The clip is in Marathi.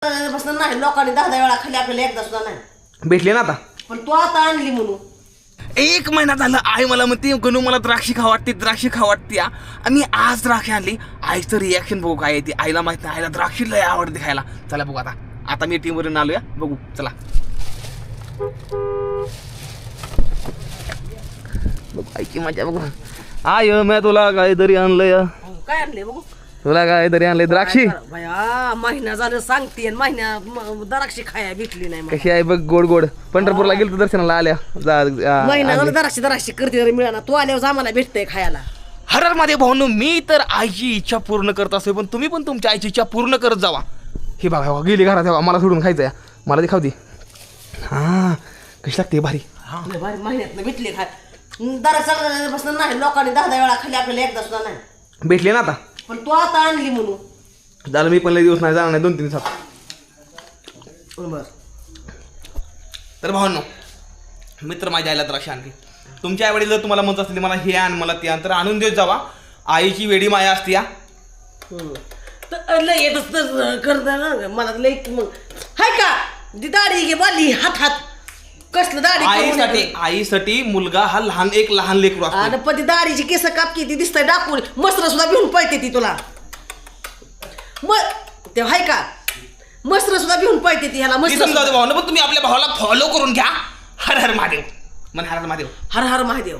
बसलं नाही लोकांनी 10 वेळा खाली आपल्याला एकदा सुद्धा नाही भेटले ना आता. पण तू आता आणली म्हणून 1 महिना झालं आई मला म्हणते गणू मला द्राक्षी खा वाटते द्राक्षी खा वाटते. आणि आज द्राक्षी आणली. आईचं रिॲक्शन बघू काय येते. आईला माहित नाही, आईला द्राक्षी लय आवडते खायला. चला बघू आता. आता मी टीमवरून आलोया, बघू चला बघू आईची मजा बघू. आय मी तुला काहीतरी आणलंय. काय आणले बघू तुला काहीतरी आणलंय द्राक्षी. भया महिना झालं सांगते आणि महिना द्राक्षी खाया भेटली नाही मला. कशी आहे बघ गोड गोड. पंढरपूरला गेलो दर्शनाला आल्या. महिना झालं द्राक्षी करते तरी मिळाला. तू आल्यावर आम्हाला भेटतंय खायला. हर मध्ये भाऊनो मी तर आईची इच्छा पूर्ण करत असतो, पण तुम्ही पण तुमच्या आईची इच्छा पूर्ण करत जावा. हे बघा गेली घरात तेव्हा मला सोडून खायचं या. मला ते खाऊ दे. हा कशी लागते भारी. भारी महिन्यात भेटले खाय. द्राक्षी बसलं नाही लोकांनी 10 वेळा खाली आपल्याला एकदा सुद्धा नाही भेटले ना आता. पण तू आता आणली म्हणून. झालं मी पण लय दिवस नाही जाणार नाही 2-3 दिवसात. बरोबर. तर भावांनो मित्र माझ्या आईला द्राक्ष आणली. तुमच्या आईवडील जर तुम्हाला म्हणत असतील मला हे आण मला ते आण तर आणून देत जावा. आईची वेडी माया असते या. तर लय येतच तर करत ना मला लय मग हाय का ती दाढी घे बाली हात कसलं दाढी आईसाठी मुलगा हा एक लहान लेकरू असतो. आणि पण ती दाढीची केस कापकी ती दिसतंय डाकून मस्त्र सुद्धा घेऊन पळते ती तुला. मग ते हाय का मस्त्र सुद्धा घेऊन पळते ती ह्याला मस्त्र. भावानं पण तुम्ही आपल्या भावाला फॉलो करून घ्या. हर हर महादेव. मन हर हर महादेव. हर हर महादेव.